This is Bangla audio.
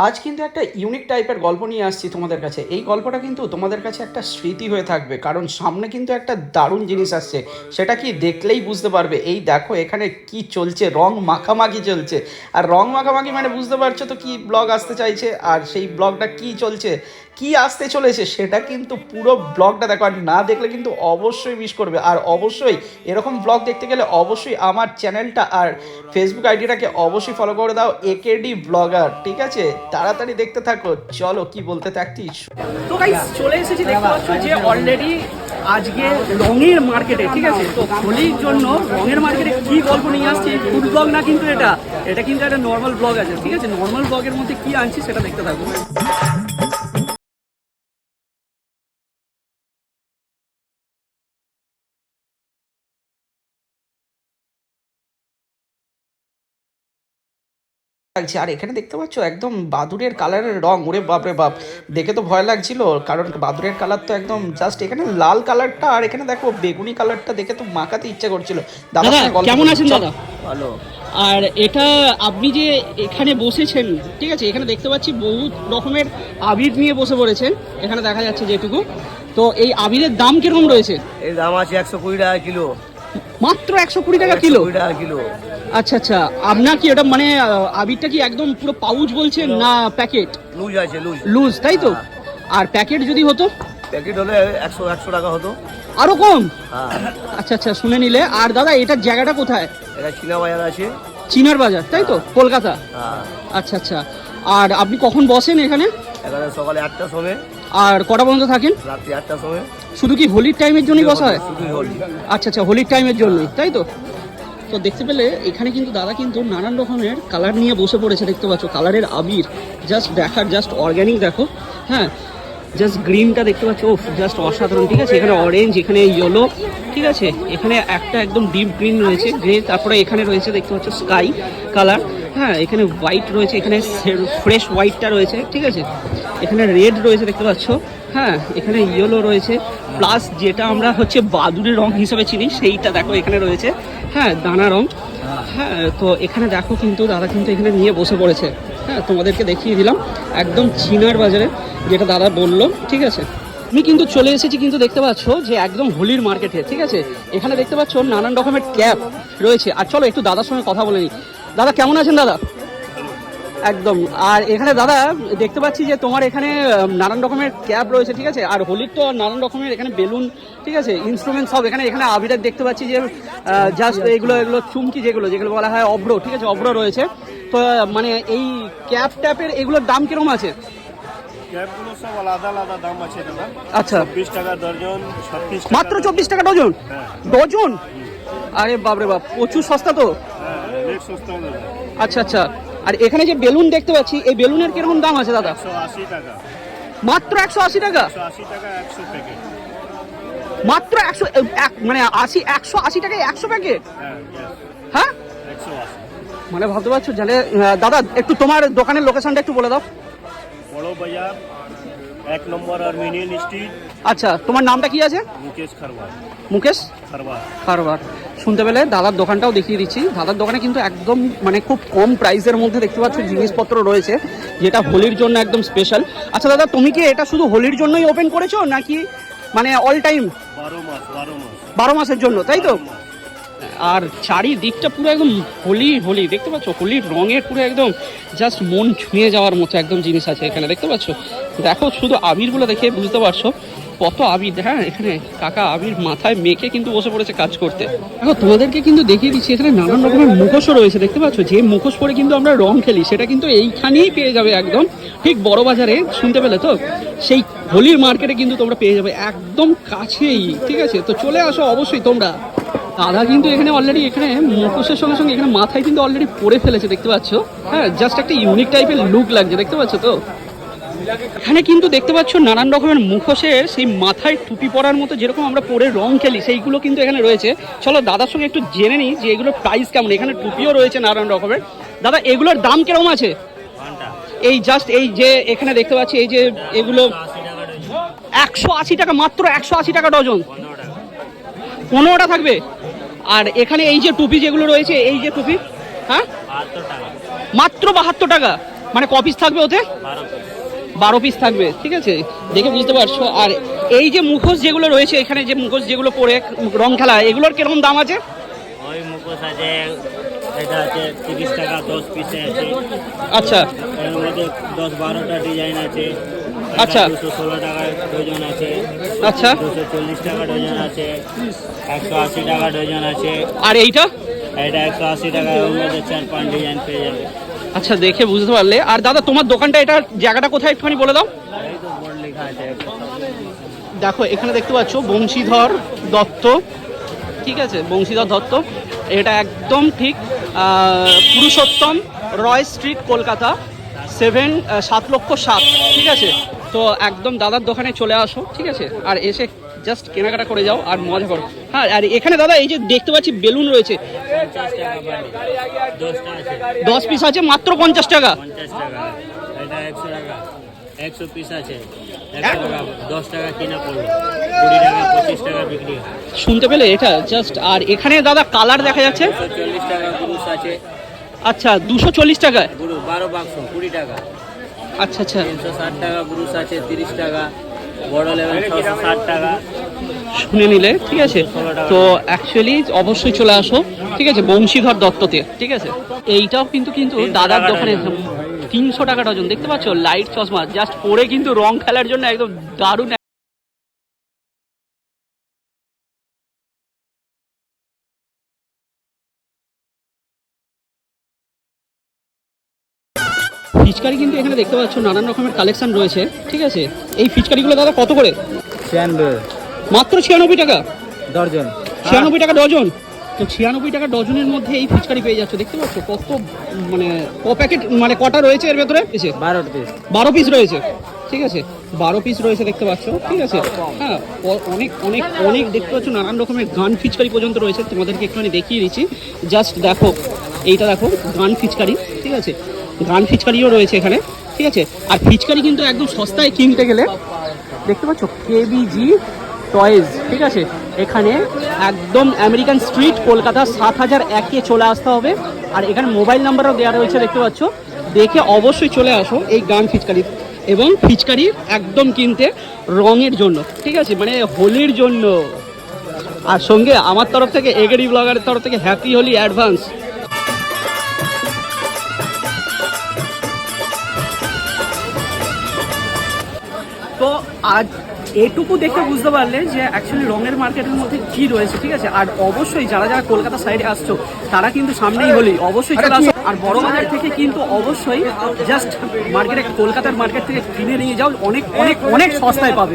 আজ কিন্তু একটা ইউনিক টাইপের গল্প নিয়ে আসছি তোমাদের কাছে। এই গল্পটা কিন্তু তোমাদের কাছে একটা স্মৃতি হয়ে থাকবে, কারণ সামনে কিন্তু একটা দারুণ জিনিস আসছে। সেটা কি দেখলেই বুঝতে পারবে। এই দেখো এখানে কি চলছে, রং মাখামাখি চলছে। আর রং মাখামাখি মানে বুঝতে পারছো তো কি ব্লগ আসতে চাইছে, আর সেই ব্লগটা কি চলছে, কি আসতে চলেছে, সেটা কিন্তু পুরো ব্লগটা দেখো। আর না দেখলে কিন্তু অবশ্যই মিস করবে। আর অবশ্যই এরকম ব্লগ দেখতে গেলে অবশ্যই আমার চ্যানেলটা আর ফেসবুক আইডিটাকে অবশ্যই ফলো করে দাও, একেডি ব্লগার। ঠিক আছে, তাড়াতাড়ি দেখতে থাকো। চলো কি বলতে থাকতিস। তো গাইস চলে এসেছি, দেখতে পাচ্ছ যে অলরেডি আজকে রঙের মার্কেটে, ঠিক আছে। তো হোলির জন্য রঙের মার্কেটে কি গল্প নিয়ে আসছি, ফুড ব্লগ না কিন্তু এটা কিন্তু একটা নর্মাল ব্লগ আছে, ঠিক আছে। নর্মাল ব্লগের মধ্যে কি আনছি সেটা দেখতে থাকবো। লাগছে। আর এখানে দেখতে পাচ্ছ একদম বাদুড়ের কালারের রং, ওরে বাপ রে বাপ, দেখে তো ভয় লাগছিল, কারণ বাদুড়ের কালার তো একদম জাস্ট। এখানে লাল কালারটা আর এখানে দেখো বেগুনি কালারটা দেখে তো মাখাতে ইচ্ছা করছিল। দাদা কেমন আছেন দাদা? ভালো। আর এটা আপনি যে এখানে বসেছেন, ঠিক আছে, এখানে দেখতে পাচ্ছি বহু রকমের আবির নিয়ে বসে পড়েছেন, এখানে দেখা যাচ্ছে যেটুকু। তো এই আবিরের দাম কিরকম রয়েছে? এর দাম আছে 120 টাকা কিলো। মাত্র 120 টাকা কিলো? 120 টাকা কিলো। আচ্ছা আচ্ছা, আপনার কি ওটা মানে আবিরটা কি একদম পুরো পাউচ বলছেন না প্যাকেট? লুজ আছে, লুজ। লুজ, তাই তো? আর প্যাকেট যদি হতো? প্যাকেট হলে 100 টাকা হতো। আরো কম? হ্যাঁ। আচ্ছা আচ্ছা, শুনে নিলে। আর দাদা এটার জায়গাটা কোথায়? এটা চীনা বাজার আছে। চিনার বাজার, তাই তো, কলকাতা? হ্যাঁ। আচ্ছা আচ্ছা। আর আপনি কখন বসেন এখানে? এখানে সকালে 8টার সময়। আর কটা পর্যন্ত থাকেন? রাত্রি 8টার সময়। শুধু কি হোলির টাইমের জন্যই বসা হয়? শুধুই হোলি। আচ্ছা আচ্ছা, হোলির টাইমের জন্যই, তাই তো? তো দেখতে পেলে এখানে কিন্তু দাদা কিন্তু নানান রকমের কালার নিয়ে বসে পড়েছে, দেখতে পাচ্ছ কালারের আবির। জাস্ট দেখার, জাস্ট অর্গ্যানিক দেখো। হ্যাঁ, জাস্ট গ্রিনটা দেখতে পাচ্ছ, ও জাস্ট অসাধারণ, ঠিক আছে। এখানে অরেঞ্জ, এখানে ইয়েলো, ঠিক আছে। এখানে একটা একদম ডিপ গ্রিন রয়েছে, গ্রে। তারপরে এখানে রয়েছে দেখতে পাচ্ছ স্কাই কালার। হ্যাঁ, এখানে হোয়াইট রয়েছে, এখানে ফ্রেশ হোয়াইটটা রয়েছে, ঠিক আছে। এখানে রেড রয়েছে দেখতে পাচ্ছ। হ্যাঁ, এখানে ইয়েলো রয়েছে, প্লাস যেটা আমরা হচ্ছে বাদুড়ের রং হিসেবে চিনি সেইটা দেখো এখানে রয়েছে। হ্যাঁ, দানা রং। হ্যাঁ, তো এখানে দেখো কিন্তু দাদা কিন্তু এখানে নিয়ে বসে পড়েছে। হ্যাঁ, তোমাদেরকে দেখিয়ে দিলাম একদম চিনার বাজারে, যেটা দাদা বললো, ঠিক আছে। আমি কিন্তু চলে এসেছি কিন্তু দেখতে পাচ্ছ যে একদম হোলির মার্কেটে, ঠিক আছে। এখানে দেখতে পাচ্ছ নানান রকমের ক্যাপ রয়েছে। আর চলো একটু দাদার সঙ্গে কথা বলে নিই। দাদা কেমন আছেন দাদা? একদম। আর এখানে দাদা দেখতে পাচ্ছি যে তোমার এখানে নানান রকমের ক্যাপ রয়েছে, ঠিক আছে। আর হোলির তো নানান রকমের এখানে বেলুন, ঠিক আছে, ইনস্ট্রুমেন্ট সব এখানে। এখানে আবিরের দেখতে পাচ্ছি যে জাস্ট এগুলো চুমকি যেগুলো বলা হয় অব্র, ঠিক আছে, অব্র রয়েছে। তো মানে এই ক্যাপ ট্যাপের এগুলোর দাম কিরকম আছে? ক্যাপগুলো সব আলাদা আলাদা দাম আছে দাদা। আচ্ছা, 20 টাকা ডজন, 36 টাকা। মাত্র 24 টাকা ডজন? ডজন? আরে বাপরে বাপ, প্রচুর সস্তা তো। হ্যাঁ, রেট সস্তা দাদা। আচ্ছা আচ্ছা। আর এখানে যে বেলুন দেখতে পাচ্ছি, এই বেলুনের কিরকম দাম আছে দাদা? 180 টাকা। মাত্র 180 টাকা? 180 টাকা 100 প্যাকেট। মাত্র 100, মানে 180 টাকায় 100 প্যাকেট? হ্যাঁ, হ্যাঁ, 180। মানে ভাবতে পারছো জানে। দাদা একটু তোমার দোকানের লোকেশনটা একটু বলে দাও। বড় বাজার, 1 নম্বর আর্মেনিয়ান স্ট্রিট। আচ্ছা, তোমার নামটা কি আছে? মুকেশ খারবার। মুকেশ খারবার। কারবার। শুনতে পেলে দাদার দোকানটাও দেখিয়ে দিচ্ছি। দাদার দোকানে কিন্তু একদম মানে খুব কম প্রাইসের মধ্যে দেখতে পাচ্ছ জিনিসপত্র রয়েছে, যেটা হোলির জন্য একদম স্পেশাল। আচ্ছা দাদা, তুমি কি এটা শুধু হোলির জন্যই ওপেন করেছো নাকি মানে অল টাইম? 12 মাস। 12 মাসের জন্য, তাই তো? আর চারিদিকটা পুরো একদম হোলি হোলি, দেখতে পাচ্ছ হোলির রঙের পুরো একদম জাস্ট মন ছুঁয়ে যাওয়ার মতো একদম জিনিস আছে এখানে, দেখতে পাচ্ছ। দেখো শুধু আবিরগুলো দেখে বুঝতে পারছো কত আবির। হ্যাঁ, এখানে কাকা আবির মাথায় মেখে কিন্তু বসে পড়েছে কাজ করতে। দেখো তোমাদেরকে কিন্তু দেখিয়ে দিচ্ছি, এখানে নানান রকমের মুখোশও রয়েছে, দেখতে পাচ্ছ। যে মুখোশ পরে কিন্তু আমরা রং খেলি সেটা কিন্তু এইখানেই পেয়ে যাবে, একদম ঠিক বড় বাজারে। শুনতে পেলে তো, সেই হোলির মার্কেটে কিন্তু তোমরা পেয়ে যাবে একদম কাছেই, ঠিক আছে। তো চলে আসো অবশ্যই তোমরা। দাদা কিন্তু এখানে অলরেডি এখানে মুখোশের সঙ্গে সঙ্গে এখানে মাথায় কিন্তু অলরেডি পরে ফেলেছে, দেখতে পাচ্ছ। হ্যাঁ, জাস্ট একটা ইউনিক টাইপের লুক লাগছে, দেখতে পাচ্ছ তো। এখানে কিন্তু দেখতে পাচ্ছ নানান রকমের মুখোশের সেই মাথায় টুপি পরার মতো, যেরকম আমরা পরে রং খেলি, সেইগুলো কিন্তু এখানে রয়েছে। চলো দাদার সঙ্গে একটু জেনে নিই যে এগুলোর প্রাইস কেমন। এখানে টুপিও রয়েছে নানান রকমের। দাদা এগুলোর দাম কিরকম আছে? এই জাস্ট এই যে এখানে দেখতে পাচ্ছি এই যে এগুলো 180 টাকা, মাত্র 180 টাকা ডজন। 15টা থাকবে। আর এখানে এই যে টুপি যেগুলো রয়েছে, এই যে টুপি, হ্যাঁ মাত্র 72 টাকা। মানে ক পিস থাকবে ওতে? 12 পিস থাকবে, ঠিক আছে, দেখে বুঝতে পারছো। আর এই যে মুখোশ যেগুলো রয়েছে এখানে, যে মুখোশ যেগুলো পরে রং খেলা, এগুলোর কিরকম দাম আছে? ওই মুখোশ আছে, এটা আছে 30 টাকা 10 পিসে আছে। আচ্ছা এর মধ্যে 10-12টা ডিজাইন আছে। আচ্ছা 216 টাকা ডজন আছে, আচ্ছা 240 টাকা ডজন আছে, 180 টাকা ডজন আছে। আর এইটা? এটা 180 টাকা, ওর মধ্যে 4-5 ডিজাইন পেয়ে যাবে। আচ্ছা দেখে বুঝতে পারলে। আর দাদা তোমার দোকানটা, এটা জায়গাটা কোথায় একটুখানি বলে দাও। এই তো বোর্ড লেখা আছে। দেখো এখানে দেখতে পাচ্ছ বংশীধর দত্ত, ঠিক আছে, বংশীধর দত্ত, এটা একদম ঠিক পুরুষোত্তম রয় স্ট্রিট, কলকাতা 7,07,000, ঠিক আছে। তো একদম দাদার দোকানে চলে আসো, ঠিক আছে, আর এসে জাস্ট কেনাকাটা করে যাও আর মজা করো। হ্যাঁ, আর এখানে দাদা এই যে দেখতে পাচ্ছি বেলুন রয়েছে, 50 টাকা বান্ডিল, 10টা আছে, 10 পিস আছে মাত্র 50 টাকা। 50 টাকা। এটা 100 টাকা, 100 পিস আছে, 100 টাকা, 10 টাকা কিনা পড়লো, 20 টাকা 25 টাকা বিক্রি হয়। শুনতে পেলে এটা জাস্ট। আর এখানে দাদা কালার দেখা যাচ্ছে, 140 টাকা ব্রুশ আছে, আচ্ছা 240 টাকায়, ব্রুশ 12 বাক্স 20 টাকা। আচ্ছা আচ্ছা 360 টাকা ব্রুশ আছে, 30 টাকা, বড় লেভেল 660 টাকা। শুনে নিলে, ঠিক আছে। তো অ্যাকচুয়ালি অবশ্যই চলে আসো, ঠিক আছে, বংশীধর দত্ততে, ঠিক আছে। এইটাও কিন্তু দাদার দোকানে 300 টাকা ডজন, দেখতে পাচ্ছ, লাইট চশমা জাস্ট পরে কিন্তু রং খেলার জন্য একদম দারুণ। ফিচকারি কিন্তু এখানে দেখতে পাচ্ছ নানান রকমের কালেকশন রয়েছে, ঠিক আছে। এই ফিচকারিগুলো দাদা কত করে? 96 মাত্র 96 টাকা দর্জন। 96 টাকা ডজন। তো 96 টাকা ডজনের মধ্যে এই ফিচকারি পেয়ে যাচ্ছে, দেখতে পাচ্ছ কত, মানে ক প্যাকেট, মানে কটা রয়েছে এর ভেতরে? 12 পিস। 12 পিস রয়েছে, ঠিক আছে, 12 পিস রয়েছে দেখতে পাচ্ছ, ঠিক আছে। হ্যাঁ, অনেক অনেক অনেক দেখতে পাচ্ছ নানান রকমের গান ফিচকারি পর্যন্ত রয়েছে, তোমাদেরকে একটুখানি দেখিয়ে দিচ্ছি। জাস্ট দেখো, এইটা দেখো গান ফিচকারি, ঠিক আছে, গান ফিচকারিও রয়েছে এখানে, ঠিক আছে। আর ফিচকারি কিন্তু একদম সস্তায় কিনতে গেলে দেখতে পাচ্ছ কেবিজি টয়েজ, ঠিক আছে, এখানে একদম আমেরিকান স্ট্রিট, কলকাতা 7001-এ চলে আসতে হবে। আর এখানে মোবাইল নাম্বারও দেওয়া রয়েছে, দেখতে পাচ্ছ, দেখে অবশ্যই চলে আসো এই গান ফিচকারি। এবং ফিচকারি একদম কিনতে রঙের জন্য, ঠিক আছে, মানে হোলির জন্য। আর সঙ্গে আমার তরফ থেকে, এগেরি ব্লগারের তরফ থেকে হ্যাপি হোলি অ্যাডভান্স। তো আজ এটুকু দেখে বুঝতে পারলে যে অ্যাকচুয়ালি রঙের মার্কেটের মধ্যে কি রয়েছে, ঠিক আছে। আর অবশ্যই যারা যারা কলকাতা সাইডে আসছো তারা কিন্তু সামনেই হলি অবশ্যই চলে আসো। আর বড় বাজার থেকে কিন্তু অবশ্যই জাস্ট মার্কেটে, কলকাতার মার্কেট থেকে কিনে নিয়ে যাও, অনেক অনেক অনেক সস্তায় পাবে।